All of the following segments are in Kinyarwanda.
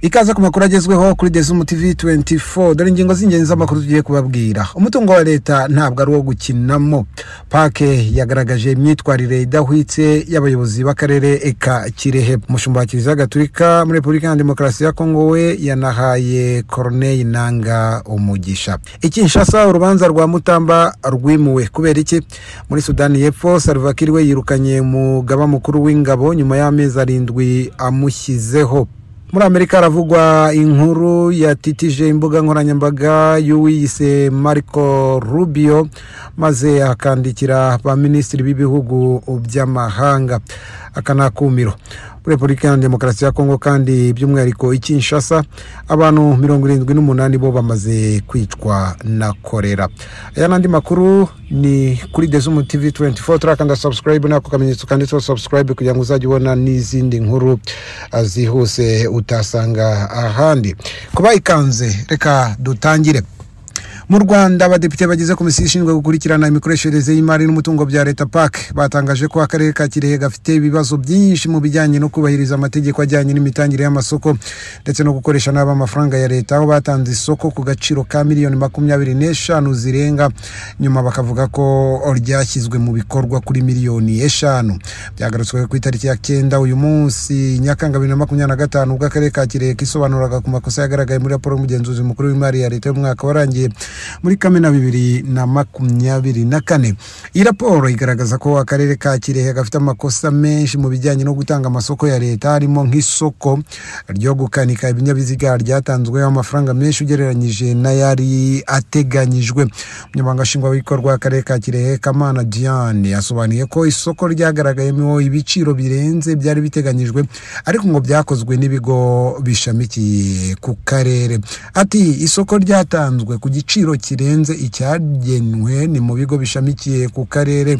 Ikaza ku makuru agezweho kuri Dezumu TV 24 dore ingingo z'ingenzi z'amakuru tugiye kubabwira. Umutungo wa leta ntabwo ari wo gukinamo. Pake yagaragaje imyitwarire idahwitse y'abayobozi b'akarere ka Kirehe. Umushumba wa Kiliziya Gatolika muri Repubulika ya Demokarasi ya Kongo we yanahaye Corneille Nangaa umugisha. Kinshasa urubanza rwa Mutamba rwimuwe kubera iki? Muri Sudani y'Epfo Salva Kiir we yirukanye umugaba mukuru w'ingabo nyuma y'amezi 7 amushyizeho. Muri Amerika haravugwa inkuru yatitije imbuga nkoranyambaga y'uwiyise Marco Rubio maze akandikira ba minisitiri b'ibihugu by'amahanga akanakumiro. Muri Repubulika ya Demokarasi ya Kongo kandi by'umwihariko Kinshasa abantu 78 bo bamaze kwicwa na kolera. Aya nandi makuru ni kuri Dezumu TV 24 turakanda subscribe nako kamenyetso kandi subscribe kugira ngo uzajye ubona n'izindi nkuru zihuse utasanga ahandi. Kuba ikanze reka dutangire. Mu Rwanda abadepite bagize komisiyo ishinzwe gukurikirana imikoreshereze y'imari n'umutungo bya leta PAC batangaje ko akarere ka Kirehe gafite ibibazo byinshi mu bijyanye no kubahiriza amategeko ajyanye n'imitangire y'amasoko ndetse no gukoresha naba amafaranga ya leta, aho batanze isoko ku gaciro ka miliyoni 25 zirenga nyuma bakavuga ko ryashyizwe mu bikorwa kuri miliyoni 5. Byagarutswe ku itariki ya 9 uyu munsi Nyakanga 2025 ubwo akarere ka Kirehe kisobanuraga ku makosa yagaragaye muri raporo y'umugenzuzi mukuru w'imari ya leta y'umwaka warangiye muri Kamena 2024. Iyi raporo igaragaza ko akarere ka Kirehe gafite amakosa menshi mu bijyanye no gutanga amasoko ya leta, harimo nk'isoko ryo gukanika ibinyabiziga ryatanzwe amafaranga menshi ugereranyije n'ayari ateganyijwe. Umunyamabanga nshingwabikorwa w'akarere ka Kirehe Kamana Diane yasobanuye ko isoko ryagaragayemo ibiciro birenze byari biteganyijwe ariko ngo byakozwe n'ibigo bishamikiye ku karere. Ati isoko ryatanzwe ku giciro kirenze icyagenwe ni mu bigo bishamikiye ku karere,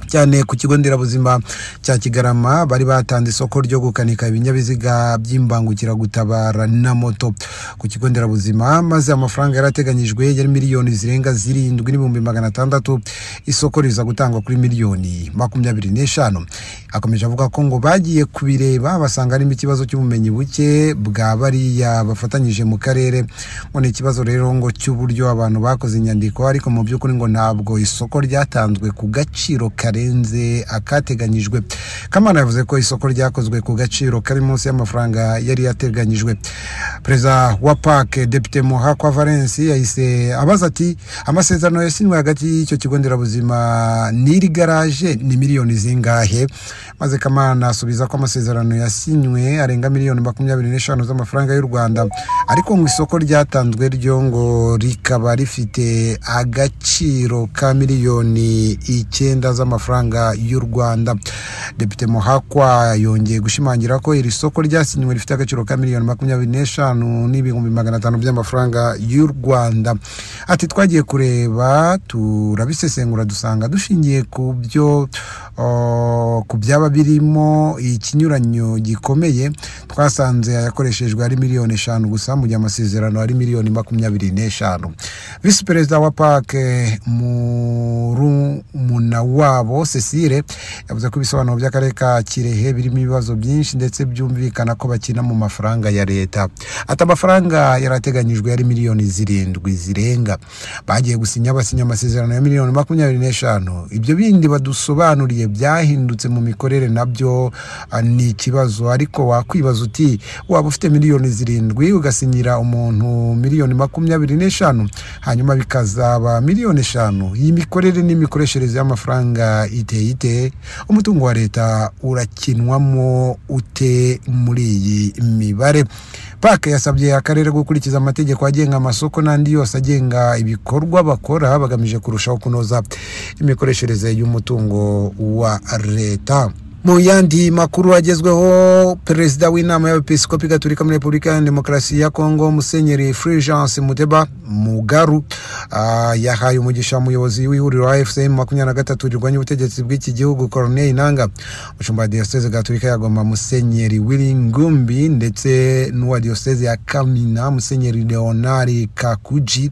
cyane ku kigo nderabuzima cya Kigarama bari batanze isoko ryo gukanika ibinyabiziga by'imbangukira gutabara na moto ku kigo nderabuzima, maze amafaranga yarateganyijwe yari miliyoni zirenga 7,600. Isoko riza gutangwa kuri miliyoni 25. Akomeje avuga ko ngo bagiye kubireba basanga ari ikibazo cy'ubumenyi buke bwa bariya bafatanyije mu karere, ngo ni ikibazo rero ngo cy'uburyo abantu bakoze inyandiko, ariko mu by'ukuri ngo ntabwo isoko ryatanzwe ku gaciro karenze akateganyijwe. Kamana yavuze ko isoko ryakozwe ku gaciro kari munsi y'amafaranga yari yateganyijwe. Perezida wa PAC Depite Muhakwa Valence yahise abaza ati amasezerano yasinywe hagati y'icyo kigo nderabuzima n'iri garage ni miliyoni zingahe? Maze Kamana asubiza ko amasezerano yasinywe arenga miliyoni 25 z'amafaranga y'u Rwanda, ariko mu isoko ryatanzwe ryo ngo rikaba rifite agaciro ka miliyoni 9 z'amafaranga y'u Rwanda. Depite Muhakwa yongeye gushimangira ko iri soko ryasinywe rifite agaciro ka miliyoni 25,500 by'amafaranga y'u Rwanda. Ati twagiye kureba turabisesengura dusanga dushingiye ku byo ku byaba birimo ikinyuranyo gikomeye, twasanze yakoreshejwe ari miliyoni 5 gusa mu gihe amasezerano ari miliyoni 25. Vice Perezida wa PAC murumuna wabo Cecile yavuze ko ibisobanuro by'akarere ka Kirehe birimo ibibazo byinshi ndetse byumvikana ko bakina mu mafaranga ya leta. Ati amafaranga yarateganyijwe yari miliyoni 7 zirenga, bagiye gusinya amasezerano ya miliyoni 25. Ibyo bindi badusobanuriye byahindutse mu mikorere nabyo ni ikibazo, ariko wakwibaza uti waba ufite miliyoni 7 ugasinyira umuntu miliyoni 25 hanyuma bikazaba miliyoni 5. Iyi mikorere n'imikoreshereze y'amafaranga ite umutungo wa leta urakinwamo ute muri iyi mibare? PAC yasabye akarere gukurikiza amategeko agenga amasoko n'andi yose agenga ibikorwa bakora bagamije kurushaho kunoza imikoreshereze y'umutungo wa leta. Mu yandi makuru agezweho, Perezida w'inama y'Abepiskopi Gatolika muri Repubulika ya Demokarasi ya Kongo Musenyeri Fulgence Muteba Mugaru yahaye umugisha umuyobozi w'ihuriro wa FCM 23 rirwanya ubutegetsi bw'iki gihugu Corneille Nangaa. Umushumba wa Diocese Gatolika ya Goma Musenyeri Willy Ngumbi ndetse n'uwa Diocese ya Kamina Musenyeri Leonard Kakuji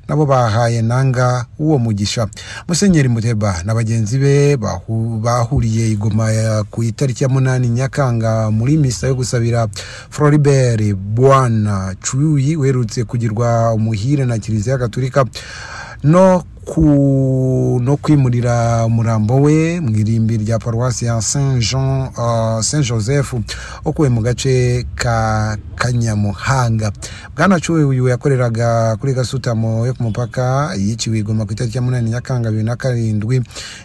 nabo bahaye Nangaa uwo mugisha. Musenyeri Muteba na bagenzi be bahuriye i Goma ku itariki ya 8 Nyakanga muri misa yo gusabira Floribert Bwana Chuyi werutse kugirwa umuhire na Kiliziya Gatolika no kwimurira umurambo we mu irimbi rya Paroisse ya Saint Joseph okuwe mu gace ka Kanyamuhanga. Bwana Chuyi uyu yakoreraga kuri gasutamo yo ku mupaka yiciwe Goma ku itariki ya 8 Nyakanga 2007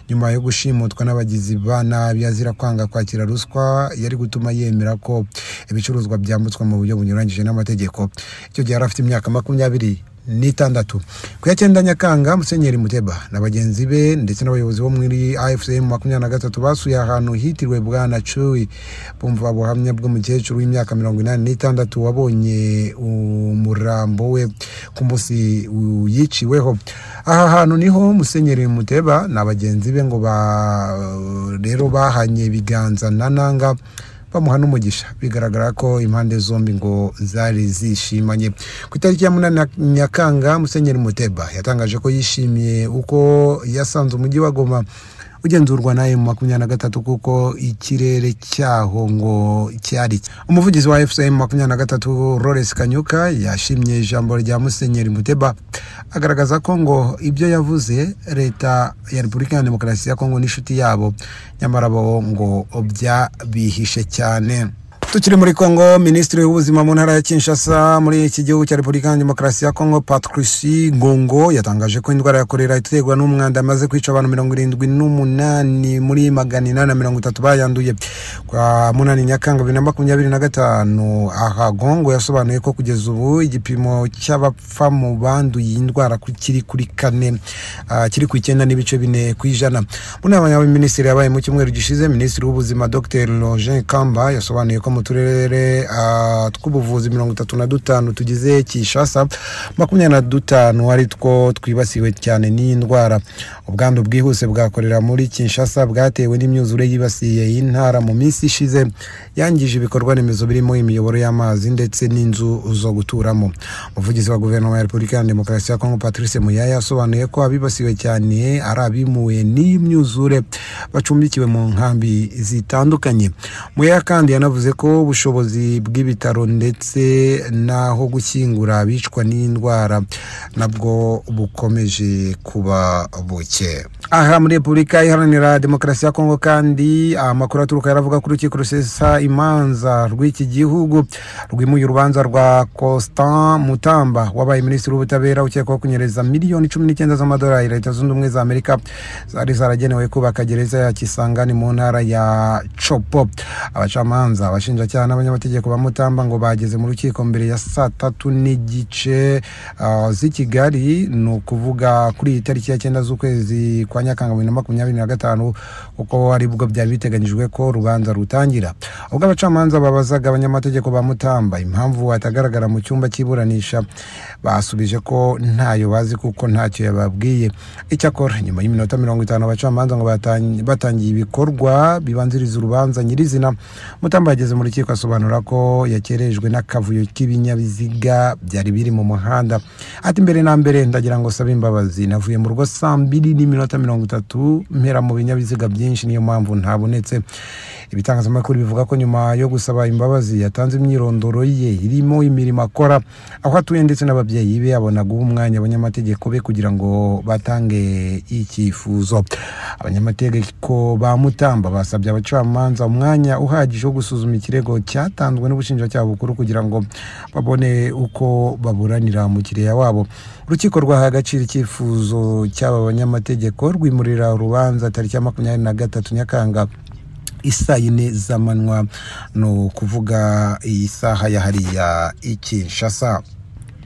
nyuma yo gushimutwa n'abagizi ba nabi azira kwanga kwakira ruswa yari gutuma yemera ko ibicuruzwa byambutswa mu buryo bunyuranyije n'amategeko. Icyo gihe afite imyaka 26. Ku ya 9 Nyakanga Musenyeri Muteba na bagenzi be ndetse n'abayobozi bo muri AFCM 23 basuye ahantu hitirwe Bwana Chuyi bumva buhamya bw'umukecuru w'imyaka 86 wabonye umurambo we ku munsi yiciweho. Aha hantu niho Musenyeri Muteba na bagenzi be ngo rero bahanye ibiganza nananga bamuha n'umugisha. Bigaragara ko impande zombi ngo zari zishimanye. Ku itariki ya 8 Nyakanga Musenyeri Muteba yatangaje ko yishimiye uko yasanze umujyi wa Goma ugenzurwa na M23 kuko ikirere cyaho ngo cyari. Umuvugizi wa FCM 23 Lawrence Kanyuka yashimye ijambo rya Musenyeri Muteba agaragaza ko ngo ibyo yavuze leta ya Repubulika ya Demokarasi ya Kongo n'ishuti yabo nyamara bo ngo byabihishe cyane. Tukiri muri Kongo, Minisitiri w'ubuzima mu ntara ya Kinshasa muri iki gihugu cya Repubulika ya Demokarasi ya Kongo Patrice Ngongo yatangaje ko indwara ya kolera iterwa n'umwanda amaze kwica abantu 78 muri 830 bayanduye. Kwa 8 Nyakanga 2025 aha Ngongo yasobanuye ko kugeza ubu igipimo cy'abapfa mu banduye indwara kiri kuri 4 kiri ku 9.4%. Mu nama y'abaminisitiri yabaye mu cyumweru gishize, Minisitiri w'ubuzima Dr Roger Kamba yasobanuye ko mu turere tw'ubuvuzi 35 tugize Kinshasa 25 ari two twibasiwe cyane n'indwara. Ubwandu bwihuse bwakorera muri Kinshasa bwatewe n'imyuzure yibasiye intara mu minsi ishize yangije ibikorwa remezo birimo imiyoboro y'amazi ndetse n'inzu zo guturamo. Umuvugizi wa guverinoma ya Repubulika ya Demokarasi ya Kongo Patrice Muyaya yasobanuye ko abibasiwe cyane ari abimuwe n'imyuzure bacumbikiwe mu nkambi zitandukanye. Muyaya kandi yanavuze ko ubushobozi bw'ibitaro ndetse naho gushyingura abicwa n'indwara nabwo bukomeje kuba buke. Aha muri Repubulika Iharanira Demokarasi ya Kongo kandi amakuru aturuka yaravuga kuri urukiko rusesa imanza rw'iki gihugu rwimuye urubanza rwa Constant Mutamba wabaye Minisitiri w'Ubutabera ukekwaho kunyereza miliyoni 19 z'amadolari Leta Zunze Ubumwe za Amerika zari zaragenewe kubaka gereza ya Kisangani mu ntara ya Chopo. Abacamanza abashinjacyaha n'abanyamategeko ba Mutamba ngo bageze mu rukiko mbere ya 3:30 z'i Kigali, no kuvuga kuri itariki ya 9 z'ukwezi kwa Nyakanga 2025 uko ari bwo byari biteganyijwe ko rubanza rutangira. Ubwo abacamanza babazaga abanyamategeko ba Mutamba impamvu atagaragara mu cyumba cy'iburanisha basubije ko ntayo bazi kuko ntacyo yababwiye. Icyakora nyuma y'iminota 50 abacamanza ngo batangiye ibikorwa bibanziriza urubanza nyirizina. Mutamba yageze mu rukiko asobanura ko yakerejwe n'akavuyo k'ibinyabiziga byari biri mu muhanda. Ati mbere na mbere ndagira ngo sabe imbabazi, navuye mu rugo 2:30 mpera mu binyabiziga byinshi niyo mpamvu ntabonetse. Ibitangazamakuru bivuga ko nyuma yo gusaba imbabazi yatanze imyirondoro ye irimo imirimo akora aho atuye ndetse n'ababyeyi be abona guha umwanya abanyamategeko be kugira ngo batange icyifuzo. Abanyamategeko ba Mutamba basabye abacamanza umwanya uhagije wo gusuzuma ikirego cyatanzwe n'ubushinjacyaha bukuru kugira ngo babone uko baburanira umukiriya wabo. Urukiko rwaha agaciro icyifuzo cy'aba banyamategeko rwimurira urubanza tariki ya 23 Nyakanga isaa 4 z'amanywa, no kuvuga iyi saha ya hariya Kinshasa.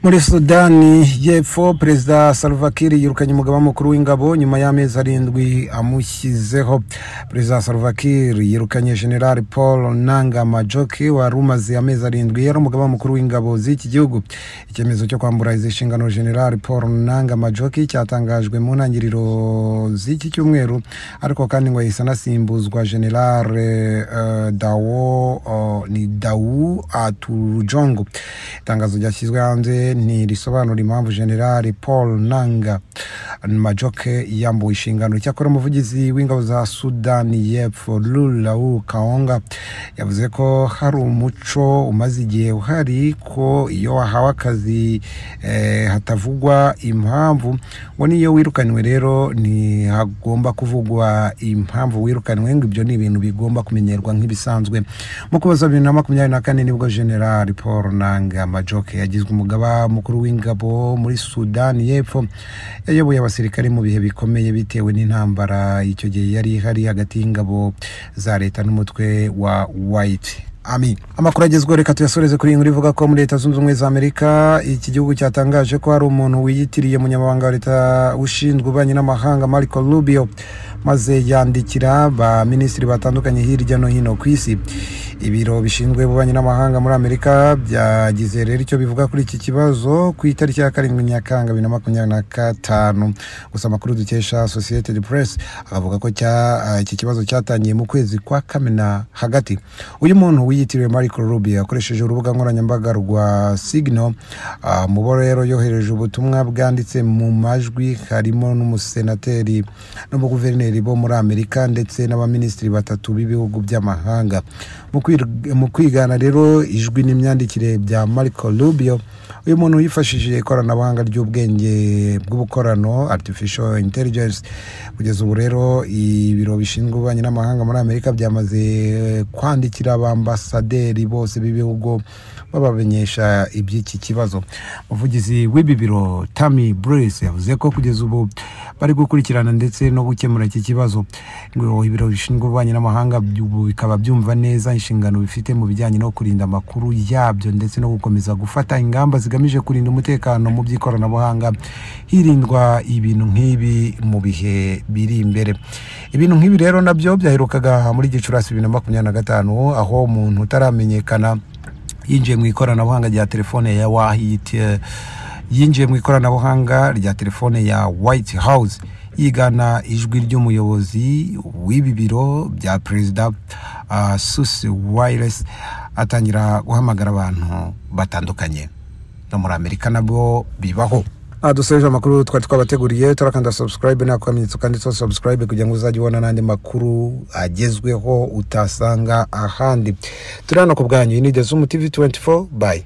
Muri Sudani y'Epfo, Perezida Salva Kiir yirukanye umugaba mukuru w'ingabo nyuma y'amezi 7 amushyizeho. Perezida Salva Kiir yirukanye General Paul Nanga Majoki wari umaze amezi 7 yari umugaba mukuru w'ingabo z'iki gihugu. Icyemezo cyo kwambura izi nshingano General Paul Nanga Majoki cyatangajwe mu ntangiriro z'iki cyumweru, ariko kandi ngo yahise anasimbuzwa General Dawu Atujongo. Itangazo ryashyizwe hanze ni risobanura impamvu General Paul Nanga Majoke yambuwe inshingano. Cyakora umuvugizi w'ingabo za Sudani y'Epfo Lulawu Kaonga yavuze ko hari umuco umaze igihe uhari ko iyo wahawe akazi hatavugwa impamvu, ngo niyo wirukanywe rero ni hagomba kuvugwa impamvu wirukanywe, ngo ibyo ni ibintu bigomba kumenyerwa nk'ibisanzwe. Mu kubaza 2024 nibwo General Paul Nanga Majoke yagizwe umugaba mukuru w'ingabo muri Sudani y'Epfo. Yayoboye abasirikare mu bihe bikomeye bitewe n'intambara icyo gihe yari hari hagati y'ingabo za leta n'umutwe wa White Army. Amakuru agezweho reka tuyasoreze kuri inkuru ivuga ko muri Leta Zunze Ubumwe za Amerika iki gihugu cyatangaje ko hari umuntu wiyitiriye umunyamabanga wa leta ushinzwe ububanyi n'amahanga Marco Rubio, maze yandikira ba minisitiri batandukanye hirya no hino ku isi. Ibiro bishinzwe ububanyi n'amahanga muri Amerika byagize rero icyo bivuga kuri iki kibazo ku itariki ya 7 Nyakanga 2025. Gusa amakuru dukesha Associated Press avuga ko iki kibazo cyatangiye mu kwezi kwa Kamena hagati. Uyu muntu wiyitiriwe Marco Rubio yakoresheje urubuga nkoranyambaga rwa Signal. Mu rero yohereje ubutumwa bwanditse mu majwi harimo n'umusenateri n'umuguverineri bo muri Amerika ndetse n'abaminisitiri batatu b'ibihugu by'amahanga. Mu kwigana rero ijwi n'imyandikire bya Marco Rubio, uyu muntu yifashishije ikoranabuhanga ry'ubwenge bw'ubukorano artificial intelligence. Kugeza ubu rero ibiro bishinzwe ububanyi n'amahanga muri Amerika byamaze kwandikira abambasaderi bose b'ibihugu babamenyesha iby'iki kibazo. Umuvugizi w'ibi biro Tammy Bruce yavuze ko kugeza ubu bari gukurikirana ndetse no gukemura iki kibazo. Ngo ibiro bishinzwe ububanyi n'amahanga bikaba byumva neza inshingano bifite mu bijyanye no kurinda amakuru yabyo ndetse no gukomeza gufata ingamba zigamije kurinda umutekano mu by'ikoranabuhanga hirindwa ibintu nk'ibi mu bihe biri imbere. Ibintu nk'ibi rero nabyo byaherukaga muri Gicurasi 2025 aho umuntu utaramenyekana yinjiye mu ikoranabuhanga rya telefone ya telefone ya White House yigana ijwi ry'umuyobozi w'ibi biro bya Perezida Susie Wiles atangira guhamagara abantu batandukanye. No muri Amerika nabo bibaho. Dusoje amakuru twari twabateguriye. Turakanda subscribe na kwamenyetso kandi subscribe kugira ngo uzajye ubona nandi makuru agezweho utasanga ahandi. Turana ku bwanyu. Ni The Zoom TV 24. Bye.